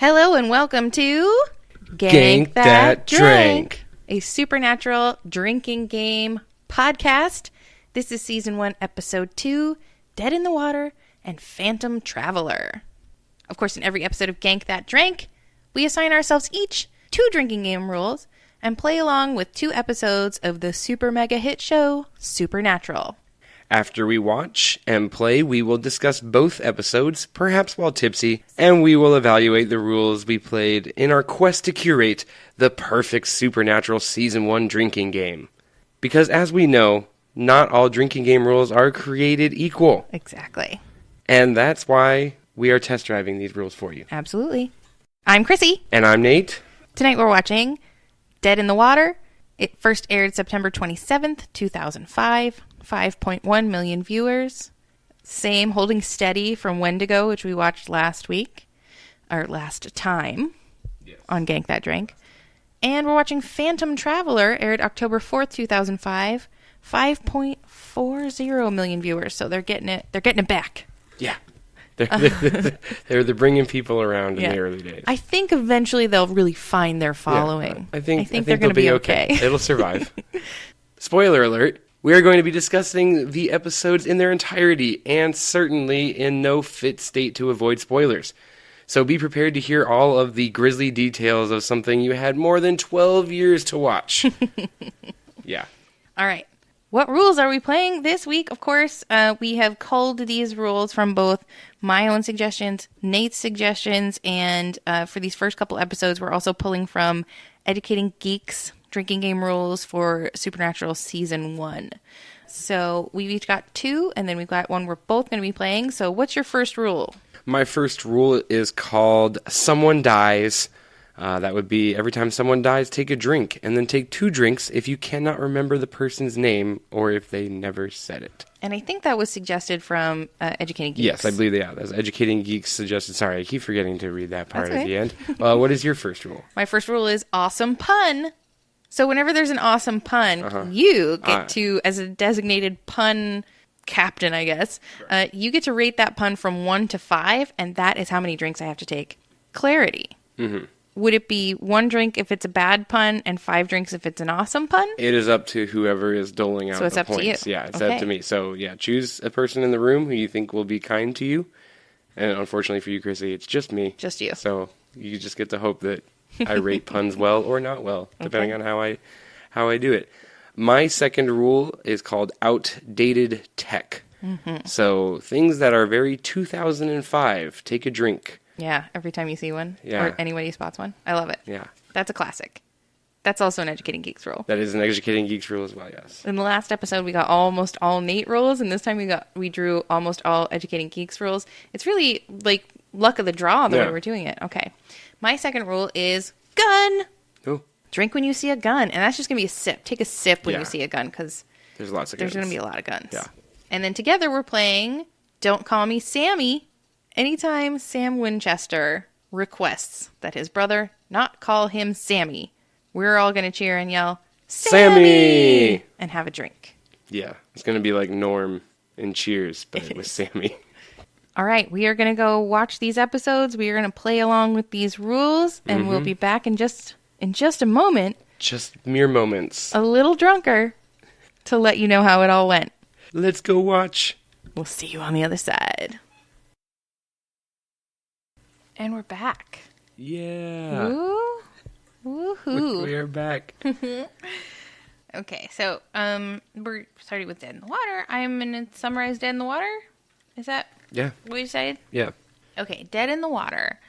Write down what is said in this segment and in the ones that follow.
Hello and welcome to Gank That Drank, a Supernatural Drinking Game Podcast. This is Season 1, Episode 2, Dead in the Water and Phantom Traveler. Of course, in every episode of Gank That Drank, we assign ourselves each 2 drinking game rules and play along with 2 episodes of the super mega hit show, Supernatural. After we watch and play, we will discuss both episodes, perhaps while tipsy, and we will evaluate the rules we played in our quest to curate the perfect Supernatural Season 1 drinking game. Because as we know, not all drinking game rules are created equal. Exactly. And that's why we are test driving these rules for you. Absolutely. I'm Chrissy. And I'm Nate. Tonight we're watching Dead in the Water. It first aired September 27th, 2005. 5.1 million viewers. Same holding steady from Wendigo, which we watched last week, or last time, on Gank That Drank. And we're watching Phantom Traveler, aired October 4th, 2005. 5.40 million viewers, so they're getting it back. Yeah. They're bringing people around in the early days. I think eventually they'll really find their following. Yeah, I think they're going to be okay. It'll survive. Spoiler alert. We are going to be discussing the episodes in their entirety, and certainly in no fit state to avoid spoilers. So be prepared to hear all of the grisly details of something you had more than 12 years to watch. Yeah. All right. What rules are we playing this week? Of course, we have culled these rules from both my own suggestions, Nate's suggestions, and for these first couple episodes, we're also pulling from Educating Geeks drinking game rules for Supernatural Season 1. So we've each got 2, and then we've got one we're both going to be playing. So what's your first rule? My first rule is called Someone Dies. That would be every time someone dies, take a drink, and then take 2 drinks if you cannot remember the person's name or if they never said it. And I think that was suggested from Educating Geeks. Yes, I believe that. That's Educating Geeks suggested. Sorry, I keep forgetting to read that part at the end. What is your first rule? My first rule is awesome pun. So whenever there's an awesome pun, you get to, as a designated pun captain, I guess, you get to rate that pun from 1 to 5, and that is how many drinks I have to take. Clarity. Mm-hmm. Would it be 1 drink if it's a bad pun and 5 drinks if it's an awesome pun? It is up to whoever is doling out the points. So it's up to you? Yeah, it's up to me. So, yeah, choose a person in the room who you think will be kind to you. And unfortunately for you, Chrissy, it's just me. Just you. So you just get to hope that I rate puns well or not well, depending on how I do it. My second rule is called outdated tech. Mm-hmm. So things that are very 2005, take a drink. Yeah, every time you see one. Yeah. Or anybody spots one. I love it. Yeah. That's a classic. That's also an Educating Geeks rule. That is an Educating Geeks rule as well, yes. In the last episode, we got almost all Nate rules, and this time we drew almost all Educating Geeks rules. It's really like luck of the draw the way we're doing it. Okay. My second rule is gun. Oh. Drink when you see a gun. And that's just going to be a sip. Take a sip when you see a gun, because there's lots of guns. There's going to be a lot of guns. Yeah. And then together we're playing Don't Call Me Sammy. Anytime Sam Winchester requests that his brother not call him Sammy, we're all going to cheer and yell, Sammy! And have a drink. Yeah. It's going to be like Norm in Cheers, but with Sammy. All right, we are going to go watch these episodes. We are going to play along with these rules, and we'll be back in just a moment. Just mere moments. A little drunker to let you know how it all went. Let's go watch. We'll see you on the other side. And we're back. Yeah. Woo! Woohoo! We are back. Okay, so we're starting with Dead in the Water. I'm going to summarize Dead in the Water. Is that what you decided? Yeah. Okay, Dead in the Water.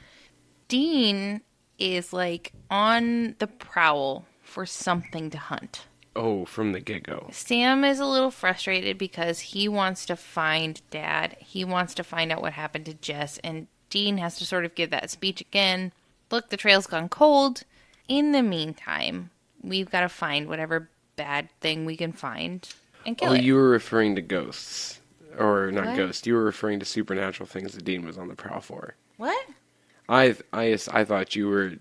Dean is like on the prowl for something to hunt. Oh, from the get-go. Sam is a little frustrated because he wants to find Dad. He wants to find out what happened to Jess, and Dean has to sort of give that speech again. Look, the trail's gone cold. In the meantime, we've got to find whatever bad thing we can find and kill it. Oh, you were referring to ghosts. Or not What? ghosts. You were referring to supernatural things that Dean was on the prowl for. What? I thought you were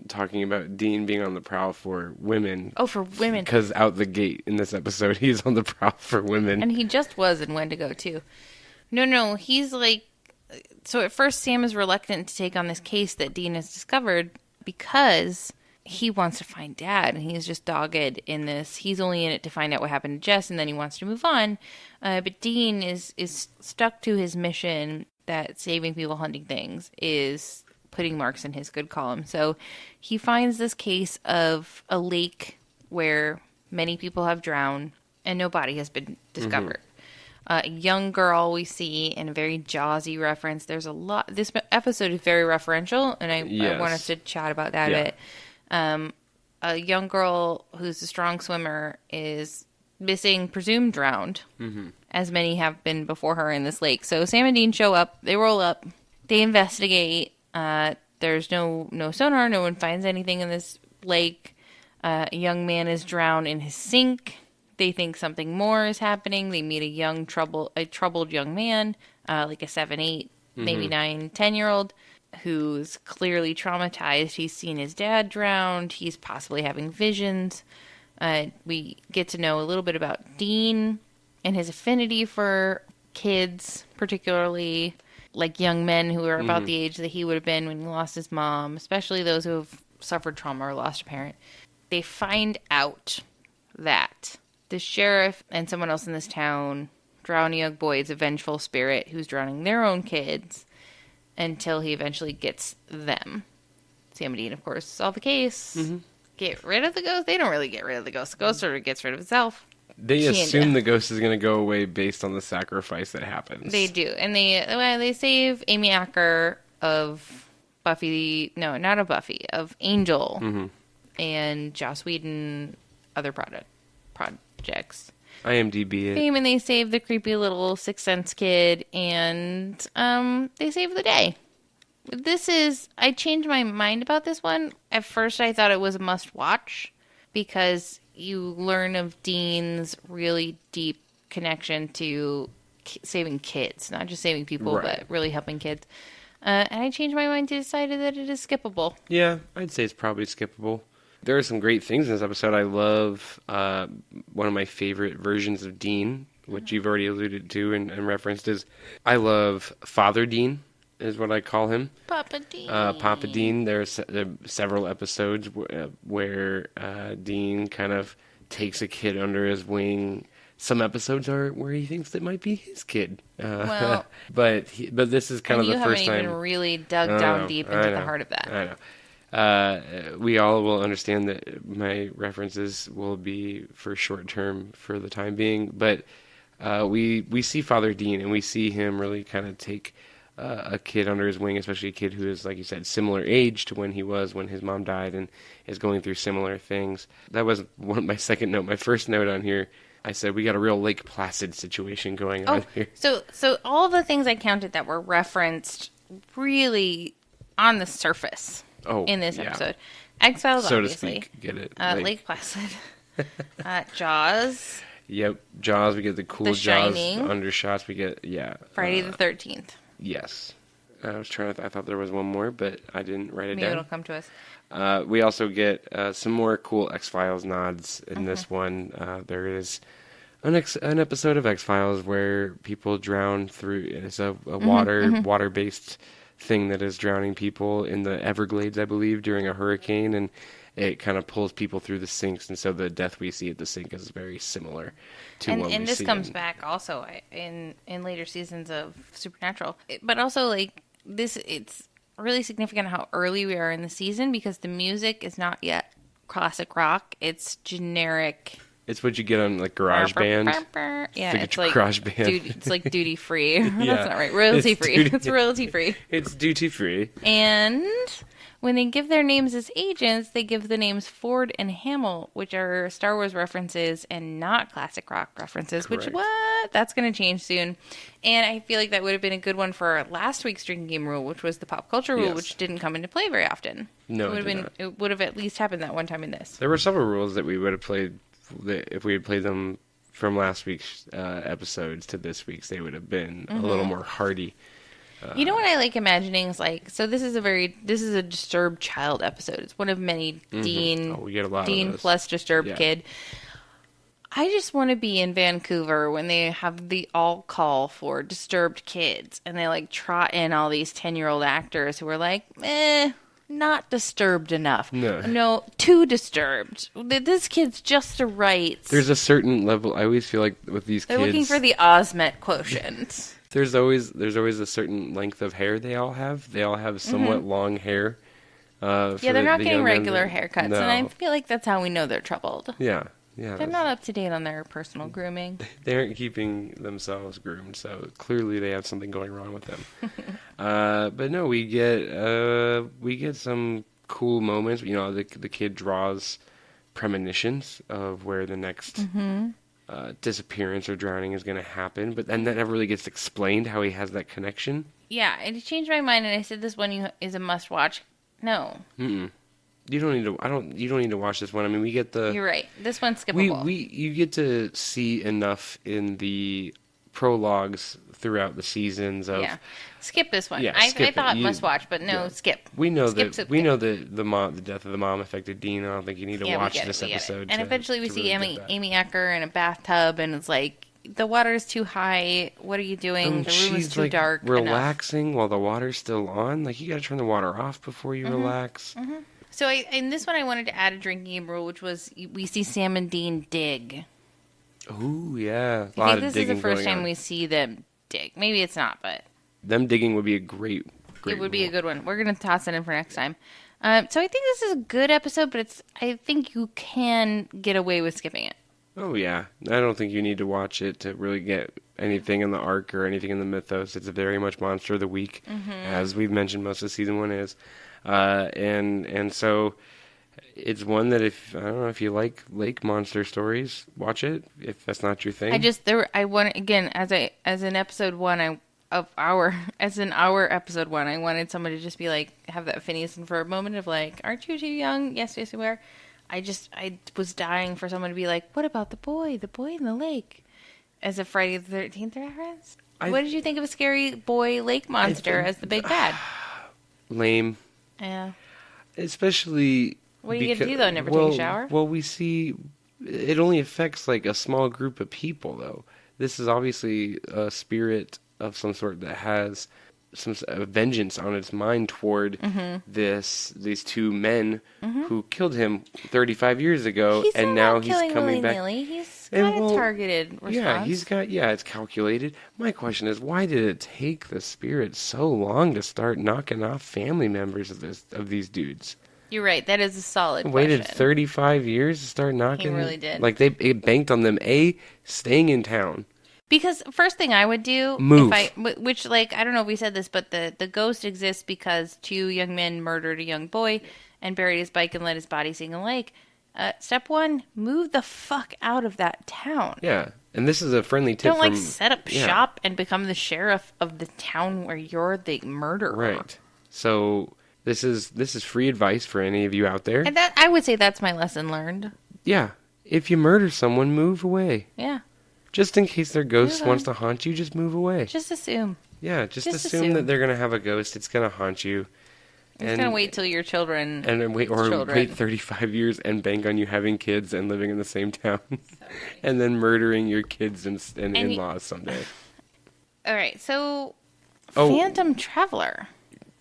talking about Dean being on the prowl for women. Oh, for women. Because out the gate in this episode, he's on the prowl for women. And he just was in Wendigo, too. No, he's like So at first, Sam is reluctant to take on this case that Dean has discovered because he wants to find Dad, and he's just dogged in this. He's only in it to find out what happened to Jess, and then he wants to move on. But Dean is stuck to his mission that saving people, hunting things is putting marks in his good column. So he finds this case of a lake where many people have drowned and no body has been discovered. A young girl we see in a very Jawsy reference. There's a lot. This episode is very referential, and I want us to chat about that a bit. A young girl who's a strong swimmer is missing, presumed drowned, as many have been before her in this lake. So Sam and Dean show up. They roll up. They investigate. There's no sonar. No one finds anything in this lake. A young man is drowned in his sink. They think something more is happening. They meet a troubled young man, like a 7, 8, maybe 9, 10-year-old, who's clearly traumatized. He's seen his dad drowned. He's possibly having visions. We get to know a little bit about Dean and his affinity for kids, particularly like young men who are about the age that he would have been when he lost his mom, especially those who have suffered trauma or lost a parent. They find out that the sheriff and someone else in this town drown a young boy's a vengeful spirit who's drowning their own kids until he eventually gets them. Sam and Dean, of course, solve the case. Get rid of the ghost. They don't really get rid of the ghost. The ghost sort of gets rid of itself. They assume the ghost is going to go away based on the sacrifice that happens. They do. And they save Amy Acker of Buffy. No, not of Buffy. Of Angel. And Joss Whedon, other projects. IMDb it. And they save the creepy little Sixth Sense kid, and they save the day. I changed my mind about this one. At first, I thought it was a must-watch, because you learn of Dean's really deep connection to saving kids. Not just saving people, but really helping kids. And I changed my mind to decide that it is skippable. Yeah, I'd say it's probably skippable. There are some great things in this episode. I love one of my favorite versions of Dean, which you've already alluded to and referenced, is I love Father Dean, is what I call him. Papa Dean. Papa Dean. There are several episodes where Dean kind of takes a kid under his wing. Some episodes are where he thinks that might be his kid. But this is kind of the first time. You haven't even really dug down deep into the heart of that. I know. We all will understand that my references will be for short term for the time being, but we see Father Dean, and we see him really kind of take a kid under his wing, especially a kid who is, like you said, similar age to when he was when his mom died and is going through similar things. That was my second note. My first note on here, I said we got a real Lake Placid situation going on here. So all the things I counted that were referenced really on the surface. In this episode. X-Files, so obviously. To speak. Get it. Lake Placid. Jaws. Yep. Jaws. We get the cool The Jaws Shining. undershots. We get, Friday the 13th. Yes. I was trying to, I thought there was one more, but I didn't write it Maybe down. it'll come to us. We also get some more cool X-Files nods in this one. There is an episode of X-Files where people drown through, it's a water-based thing that is drowning people in the Everglades, I believe, during a hurricane, and it kind of pulls people through the sinks, and so the death we see at the sink is very similar to what we see. And this comes back also in later seasons of Supernatural. But also, like, it's really significant how early we are in the season, because the music is not yet classic rock. It's generic. It's what you get on, like, GarageBand. Yeah, it's like GarageBand. It's like duty free. That's not right. Royalty free. It's royalty free. It's duty free. And when they give their names as agents, they give the names Ford and Hamill, which are Star Wars references and not classic rock references. Correct. Which, that's going to change soon. And I feel like that would have been a good one for last week's drinking game rule, which was the pop culture rule, which didn't come into play very often. No, it would have at least happened that one time in this. There were several rules that we would have played. If we had played them from last week's episodes to this week's, they would have been a little more hearty. You know what I like imagining is, like, so this is a disturbed child episode. It's one of many Dean we get a lot Dean of those. plus disturbed kid. I just want to be in Vancouver when they have the all call for disturbed kids and they like trot in all these 10-year-old actors who are like, not disturbed enough. No, too disturbed. This kid's just a right. There's a certain level. I always feel like with these They're kids, looking for the Osment quotient. There's always a certain length of hair they all have. They all have somewhat long hair. Yeah, they're not getting regular haircuts, and I feel like that's how we know they're troubled. Yeah. They're not up to date on their personal grooming. They aren't keeping themselves groomed, so clearly they have something going wrong with them. But no, we get some cool moments. You know, the kid draws premonitions of where the next disappearance or drowning is going to happen, but then that never really gets explained how he has that connection. Yeah, it changed my mind, and I said this one is a must watch. No. You don't need to. You don't need to watch this one. I mean, we get the. You're right. This one's skippable. You get to see enough in the prologues throughout the seasons of. Yeah, skip this one. Yeah, I skip thought it. must watch, but no, skip. We know skip. the death of the mom affected Dean. I don't think you need to watch this episode. And eventually we see Amy Acker in a bathtub, and it's like the water is too high. What are you doing? The room is too dark. Relaxing while the water's still on. Like you got to turn the water off before you relax. So in this one, I wanted to add a drinking game rule, which was we see Sam and Dean dig. Ooh, yeah. I think this is the first time we see them dig. Maybe it's not, but... Them digging would be a great it would be a good one. We're going to toss it in for next time. So I think this is a good episode, but I think you can get away with skipping it. Oh, yeah. I don't think you need to watch it to really get anything in the arc or anything in the mythos. It's very much Monster of the Week, as we've mentioned most of season 1 is. And so it's one that if you like lake monster stories, watch it. If that's not your thing, I want again as an episode 1 as an hour episode 1, I wanted someone to just be like have that Phineas and Ferb moment of like, aren't you too young? Yes, you are. I was dying for someone to be like, what about the boy in the lake, as a Friday the 13th reference. What did you think of a scary boy lake monster as the big bad? Lame. Yeah. Especially. What are you going to do, though? Never take a shower? Well, we see it only affects like a small group of people, though. This is obviously a spirit of some sort that has some vengeance on its mind toward these two men who killed him 35 years ago, and now he's coming back. He's got a targeted response. It's calculated. My question is, why did it take the spirit so long to start knocking off family members of these dudes? You're right. That is a solid question. Waited 35 years to start knocking. He really did. Like it banked on them staying in town. Because first thing I would do, move. Which I don't know if we said this, but the ghost exists because 2 young men murdered a young boy and buried his bike and let his body sink in the lake. Step 1, move the fuck out of that town. Yeah, and this is a friendly tip. Don't set up shop and become the sheriff of the town where you're the murderer. Right. So this is free advice for any of you out there. And I would say that's my lesson learned. Yeah, if you murder someone, move away. Yeah. Just in case their ghost wants to haunt you, just move away. Just assume. Yeah, just assume that they're going to have a ghost. It's going to haunt you. It's going to wait till your children... wait 35 years and bank on you having kids and living in the same town. And then murdering your kids and in-laws someday. All right, so... Phantom Traveler.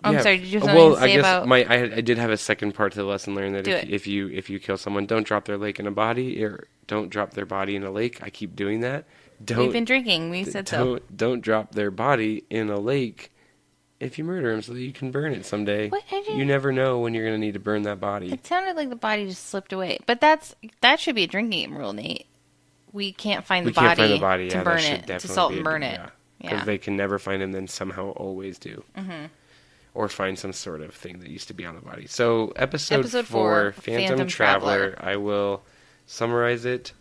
I'm sorry, did you have something to say about... I did have a second part to the lesson learned that if you kill someone, don't drop their lake in a body, or don't drop their body in a lake. I keep doing that. We've been drinking. We said so. Don't drop their body in a lake if you murder them so that you can burn it someday. You never know when you're going to need to burn that body. It sounded like the body just slipped away. But that should be a drinking game rule, Nate. We can't find the body to burn it, to salt and burn it. Because they can never find it and then somehow always do. Mm-hmm. Or find some sort of thing that used to be on the body. So, episode 4, Phantom Traveler. I will summarize it.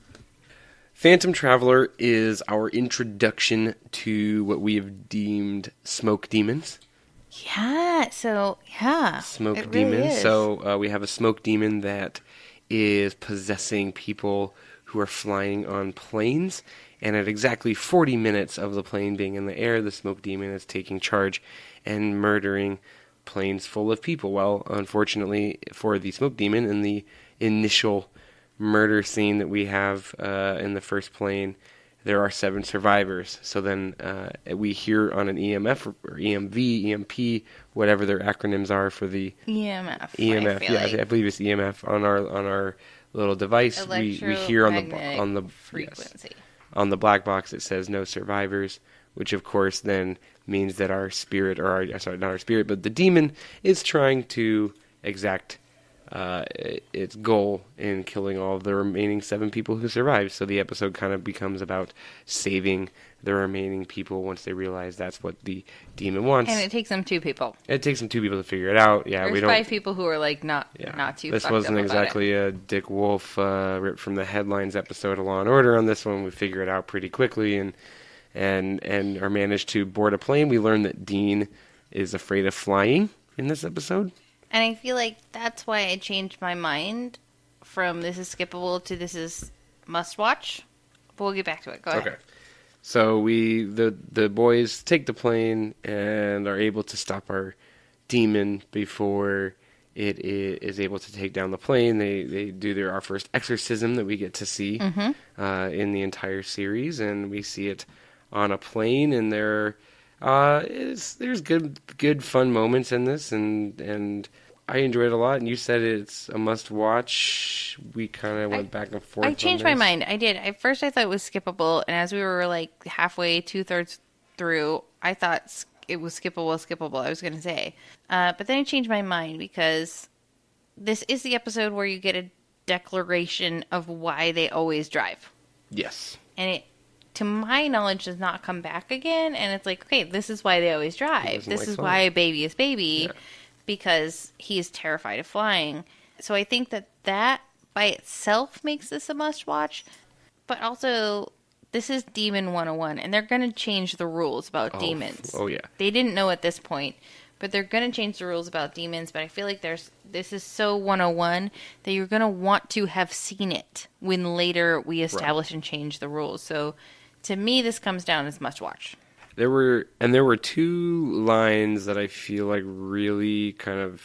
Phantom Traveler is our introduction to what we have deemed smoke demons. Yeah, Smoke demons. Really is. So, we have a smoke demon that is possessing people who are flying on planes. And at exactly 40 minutes of the plane being in the air, the smoke demon is taking charge and murdering planes full of people. Well, unfortunately for the smoke demon, in the initial murder scene that we have in the first plane, there are 7 survivors. So then we hear on an EMF or EMV, EMP, whatever their acronyms are for the EMF. EMF, I believe it's EMF on our little device. We hear on the frequency. Yes, on the black box it says no survivors, which of course then means that our spirit, not our spirit, but the demon is trying to exact its goal in killing all of the remaining 7 people who survived. So the episode kind of becomes about saving the remaining people once they realize that's what the demon wants. And it takes them 2 people. It takes them 2 people to figure it out. Yeah, There's 5 people who are like not too. This wasn't exactly a Dick Wolf ripped from the headlines episode of Law and Order. On this one, we figure it out pretty quickly and are managed to board a plane. We learn that Dean is afraid of flying in this episode. And I feel like that's why I changed my mind from this is skippable to this is must watch. But we'll get back to it. Go ahead. Okay. So the boys take the plane and are able to stop our demon before it is able to take down the plane. They do our first exorcism that we get to see in the entire series, and we see it on a plane, and there's good fun moments in this, and I enjoyed it a lot. And you said it's a must watch. We kind of went back and forth. I changed my mind. I did. At first, I thought it was skippable, and as we were like halfway, 2/3 through, I thought it was skippable. I was going to say, but then I changed my mind because this is the episode where you get a declaration of why they always drive. Yes, and it, to my knowledge, does not come back again. And it's like, okay, this is why they always drive. This is why a baby is baby. Yeah. Because he is terrified of flying. So I think that by itself makes this a must-watch. But also, this is Demon 101, and they're going to change the rules about demons. Oh, yeah. They didn't know at this point, but they're going to change the rules about demons. But I feel like this is so 101 that you're going to want to have seen it when later we establish and change the rules. So to me, this comes down as must-watch. There were 2 lines that I feel like really kind of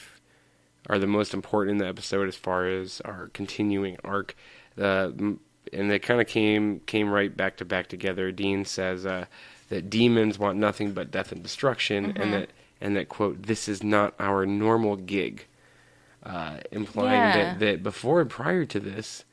are the most important in the episode as far as our continuing arc. And they kind of came right back to back together. Dean says that demons want nothing but death and destruction, and that quote, "This is not our normal gig," implying that prior to this,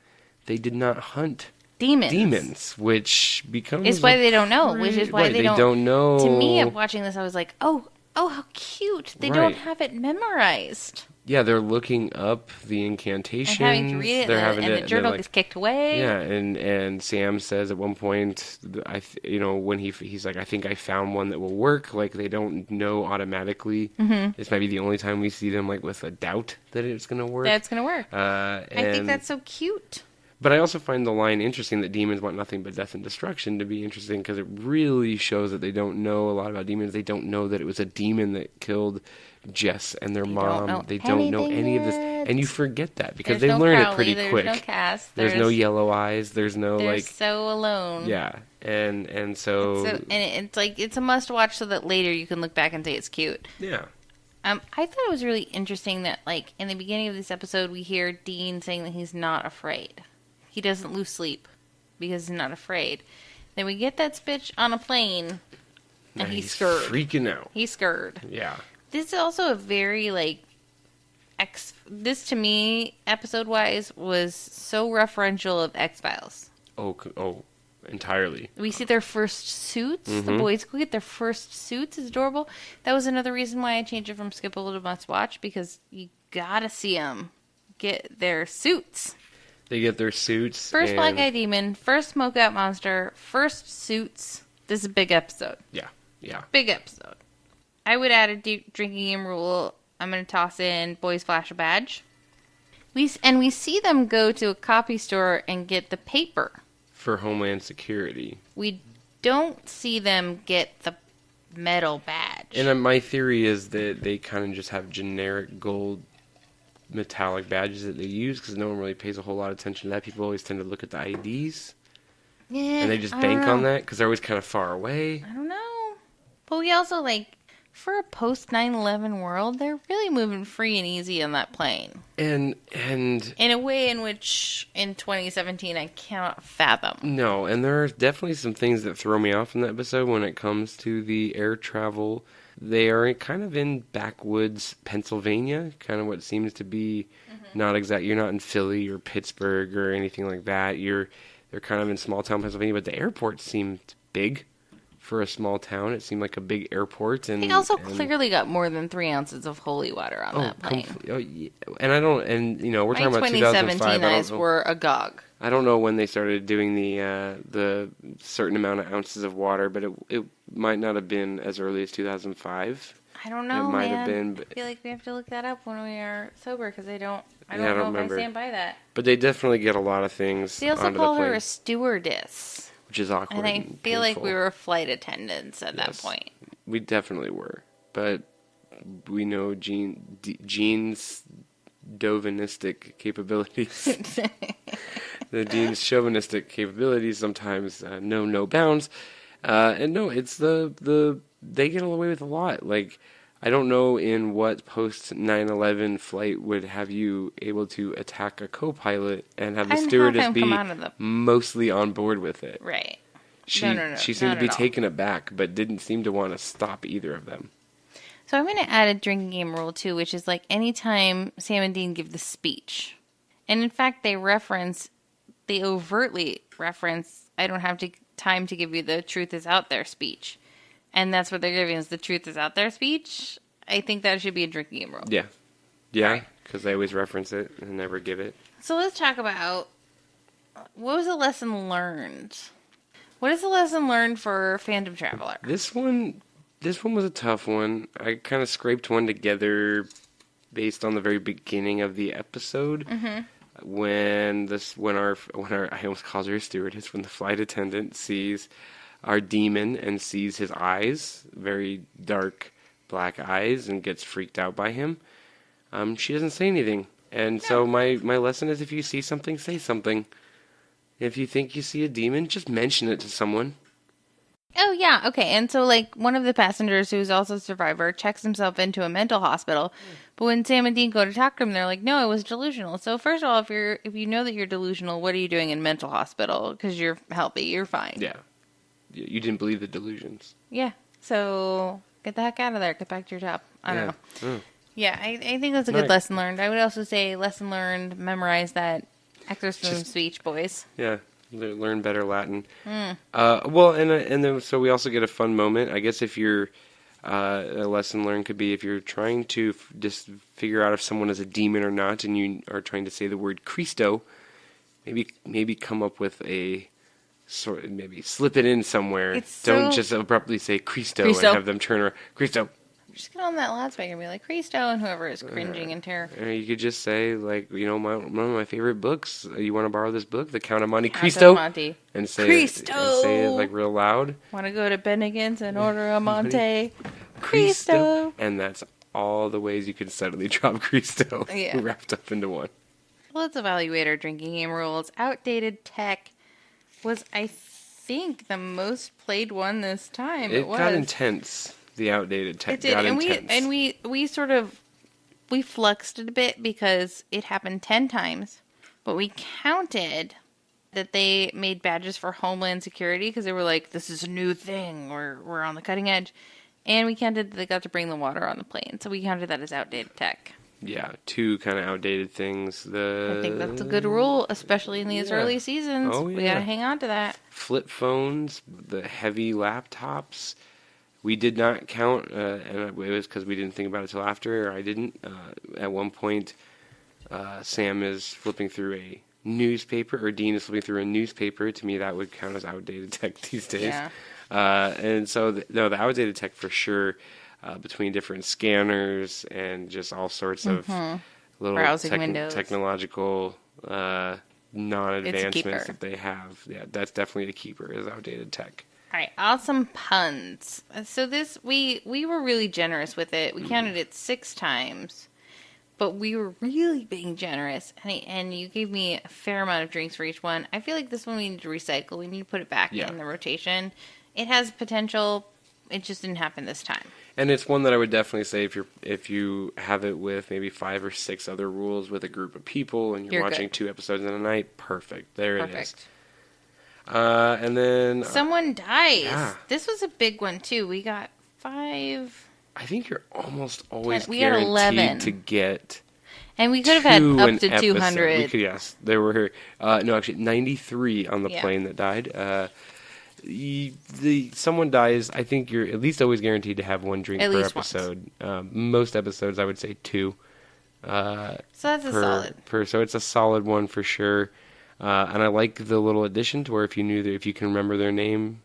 they did not hunt demons, which becomes is why they don't know. Which is why they don't know. To me, watching this, I was like, oh, how cute! They don't have it memorized. Yeah, they're looking up the incantations. And having to read it, and the journal gets kicked away. Yeah, and Sam says at one point, when he's like, I think I found one that will work. Like, they don't know automatically. This might be the only time we see them like with a doubt that it's going to work. That's going to work. I think that's so cute. But I also find the line interesting that demons want nothing but death and destruction to be interesting because it really shows that they don't know a lot about demons. They don't know that it was a demon that killed Jess and their mom. They don't know any of this. And you forget that because they learn it pretty quick. There's no Cass. There's no yellow eyes. There's no they're so alone. Yeah. And so... And it's like, it's a must watch so that later you can look back and say it's cute. Yeah. I thought it was really interesting that, like, in the beginning of this episode, we hear Dean saying that he's not afraid. He doesn't lose sleep because he's not afraid. Then we get that bitch on a plane, and he's scared. Freaking out. He's scared. Yeah. This is also a very, like, this to me, episode-wise, was so referential of X-Files. Oh, entirely. We see their first suits. The boys go get their first suits. It's adorable. That was another reason why I changed it from skippable to must watch, because you gotta see them get their suits. They get their suits. First Black Eye Demon, first Smoke Out Monster, first suits. This is a big episode. Yeah. Big episode. I would add a deep drinking game rule. I'm going to toss in boys flash a badge. We see them go to a copy store and get the paper. For Homeland Security. We don't see them get the metal badge. And my theory is that they kind of just have generic gold metallic badges that they use because no one really pays a whole lot of attention to that. People always tend to look at the IDs. Yeah, and they just bank on that because they're always kind of far away. I don't know. But we also, like, For a post 9/11 world, they're really moving free and easy on that plane. And in a way in which in 2017 I cannot fathom. No, and there are definitely some things that throw me off in that episode when it comes to the air travel. They are kind of in backwoods Pennsylvania, kind of what seems to be not exact. You're not in Philly or Pittsburgh or anything like that. They're kind of in small town Pennsylvania, but the airport seemed big. For a small town, it seemed like a big airport, and they also clearly got more than 3 ounces of holy water on that plane. And I don't, and we're talking about 2017 eyes were agog. I don't know when they started doing the certain amount of ounces of water, but it might not have been as early as 2005. I don't know, it might have been. I feel like we have to look that up when we are sober because I don't know remember. if I stand by that. But they definitely get a lot of things. They also call her a stewardess. Which is awkward. And I feel like we were flight attendants at that point. We definitely were. But we know Jean's chauvinistic capabilities. The Jean's chauvinistic capabilities sometimes know no bounds. And no, it's they get away with a lot. Like, I don't know in what post 9/11 flight would have you able to attack a co-pilot and have the stewardess be mostly on board with it. Right. She seemed to be taken aback, but didn't seem to want to stop either of them. So I'm going to add a drinking game rule too, which is like anytime Sam and Dean give the speech, and in fact they overtly reference, I don't have time to give you the truth is out there speech. And that's what they're giving us, the truth is out there speech. I think that should be a drinking game rule. Yeah. Yeah, because they always reference it and never give it. So let's talk about, what was the lesson learned? What is the lesson learned for Phantom Traveler? This one was a tough one. I kind of scraped one together based on the very beginning of the episode. Mm-hmm. When our I almost called her a stewardess, when the flight attendant sees our demon and sees his eyes, very dark black eyes, and gets freaked out by him. She doesn't say anything. And so my lesson is, if you see something, say something. If you think you see a demon, just mention it to someone. Oh, yeah. Okay. And so, like, one of the passengers, who's also a survivor, checks himself into a mental hospital. But when Sam and Dean go to talk to him, they're like, no, I was delusional. So first of all, if you know that you're delusional, what are you doing in mental hospital? Because you're healthy. You're fine. Yeah. You didn't believe the delusions. Yeah. So get the heck out of there. Get back to your job. I don't know. Mm. Yeah, I think that's a good lesson learned. I would also say lesson learned, memorize that exorcism speech, boys. Yeah. Learn better Latin. Well, and then so we also get a fun moment. I guess if you're a lesson learned could be if you're trying to just figure out if someone is a demon or not, and you are trying to say the word Cristo, maybe come up with a sort, maybe slip it in somewhere. Don't just abruptly say Cristo and have them turn around. Cristo. Just get on that loudspeaker and be like, Cristo, and whoever is cringing in terror. You could just say, like, one of my favorite books. You want to borrow this book, The Count of Monte Cristo? And say it like real loud. Want to go to Bennigan's and order a Monte Cristo? And that's all the ways you could suddenly drop Cristo wrapped up into one. Let's evaluate our drinking game rules. Outdated tech was, I think, the most played one this time. It got intense. The outdated tech got intense. And we fluxed it a bit because it happened 10 times. But we counted that they made badges for Homeland Security because they were like, this is a new thing. We're on the cutting edge. And we counted that they got to bring the water on the plane. So we counted that as outdated tech. Yeah, 2 kind of outdated things. I think that's a good rule, especially in these early seasons. Oh, yeah. We got to hang on to that. Flip phones, the heavy laptops. We did not count, and it was because we didn't think about it till after. I didn't. At one point, Sam is flipping through a newspaper, or Dean is flipping through a newspaper. To me, that would count as outdated tech these days. Yeah. And so, the outdated tech for sure, between different scanners and just all sorts of little technological non-advancements that they have. Yeah, that's definitely a keeper, is outdated tech. All right, awesome puns. So this, we were really generous with it. We counted it 6 times, but we were really being generous. And you gave me a fair amount of drinks for each one. I feel like this one we need to recycle. We need to put it back in the rotation. It has potential, It just didn't happen this time. And it's one that I would definitely say if you have it with maybe 5 or 6 other rules with a group of people and you're watching good. 2 episodes in a night, perfect. There it is. Perfect. And then Someone dies. yeah. This was a big one too. We got 5. I think you're almost always We got guaranteed 11. to get And we could have had up an to episode. 200. We could, yes. There were no, actually 93 on the Yeah. plane that died. Someone dies, I think you're at least always guaranteed to have 1 drink At per least episode. Most episodes, I would say 2. So that's a solid. So it's a solid one for sure. And I like the little addition to where if you can remember their name,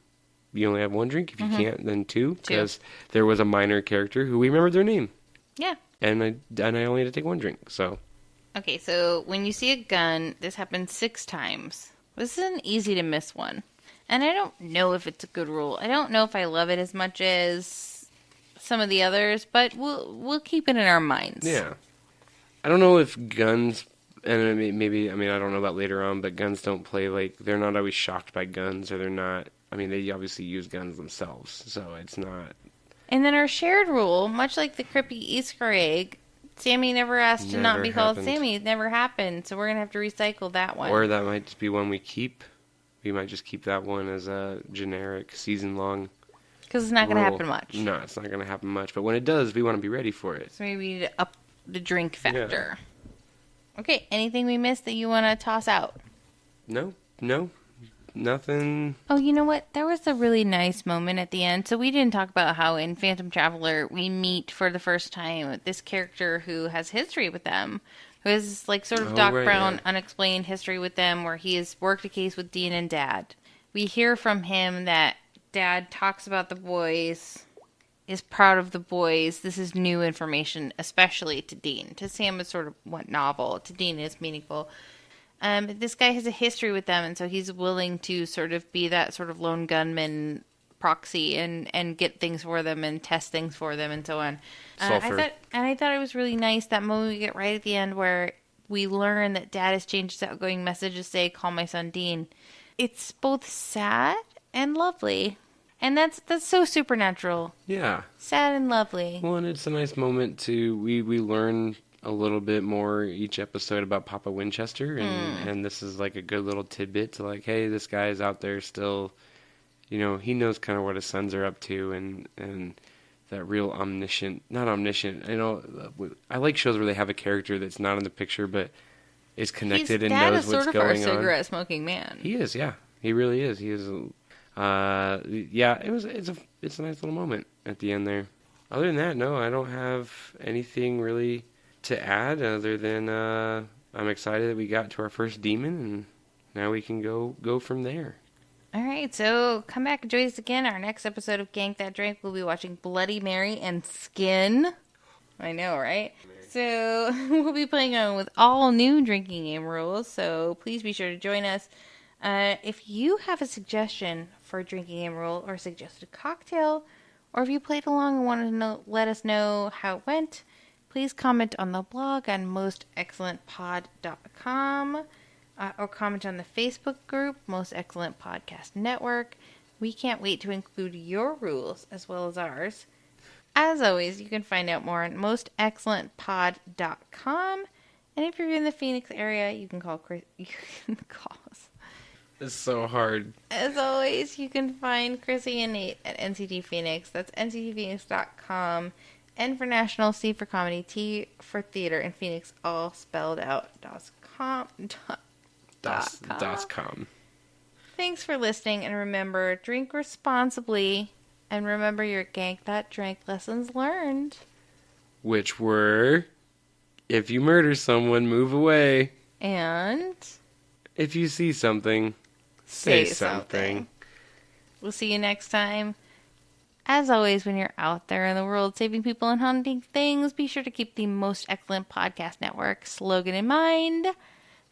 you only have 1 drink. If you can't, then 2. Because there was a minor character who we remembered their name. Yeah. And I only had to take 1 drink. So Okay, so when you see a gun, this happens 6 times. This is an easy to miss one. And I don't know if it's a good rule. I don't know if I love it as much as some of the others, but we'll keep it in our minds. yeah, I don't know if guns, and maybe I don't know about later on, but guns don't play like they're not always shocked by guns, or they're not. I mean, they obviously use guns themselves, so it's not. And then our shared rule, much like the creepy Easter egg, Sammy never asked to not be called Sammy. It never happened, so we're going to have to recycle that one. Or that might just be one we keep. We might just keep that one as a generic season-long Because it's not going to rule. happen much. No, it's not going to happen much. But when it does, we want to be ready for it. So maybe we need to up the drink factor. Okay, anything we missed that you want to toss out? No, nothing. Oh, you know what? There was a really nice moment at the end. So we didn't talk about how in Phantom Traveler we meet for the first time this character who has history with them. Who has like sort of Doc Brown unexplained history with them where he has worked a case with Dean and Dad. We hear from him that Dad talks about the boys, is proud of the boys. This is new information, especially to Dean. To Sam it's sort of novel. To Dean it's meaningful. This guy has a history with them, and so he's willing to sort of be that sort of lone gunman proxy and get things for them and test things for them and so on. I thought it was really nice that moment we get right at the end where we learn that Dad has changed his outgoing message to say, "Call my son Dean." It's both sad and lovely. And that's so Supernatural. Yeah. Sad and lovely. Well, and it's a nice moment we learn a little bit more each episode about Papa Winchester, and this is like a good little tidbit to like, hey, this guy is out there still, he knows kind of what his sons are up to, and that real not omniscient, I like shows where they have a character that's not in the picture, but is connected and knows what's going on. Dad is sort of our cigarette-smoking man. He is, yeah. He really is. He is, it's a nice little moment at the end there. Other than that, no, I don't have anything really to add other than I'm excited that we got to our first demon, and now we can go from there. All right, so come back and join us again. Our next episode of Gank That Drink, we'll be watching Bloody Mary and Skin. I know, right? So we'll be playing on with all new drinking game rules, so please be sure to join us. If you have a suggestion for a drinking game rule or suggested cocktail, or if you played along and want to let us know how it went, please comment on the blog on mostexcellentpod.com or comment on the Facebook group, Most Excellent Podcast Network. We can't wait to include your rules as well as ours. As always, you can find out more on mostexcellentpod.com. And if you're in the Phoenix area, you can call Chris. You can call us. It's so hard. As always, you can find Chrissy and Nate at NCT Phoenix. That's nctphoenix.com. N for National, C for Comedy, T for Theater, and Phoenix, all spelled out. .com. Thanks for listening, and remember, drink responsibly, and remember your Gank That Drink lessons learned. Which were, if you murder someone, move away. And if you see something, say something. We'll see you next time. As always, when you're out there in the world saving people and hunting things, be sure to keep the Most Excellent Podcast Network slogan in mind.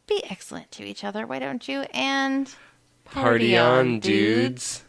Be excellent to each other, why don't you? And party on, dudes.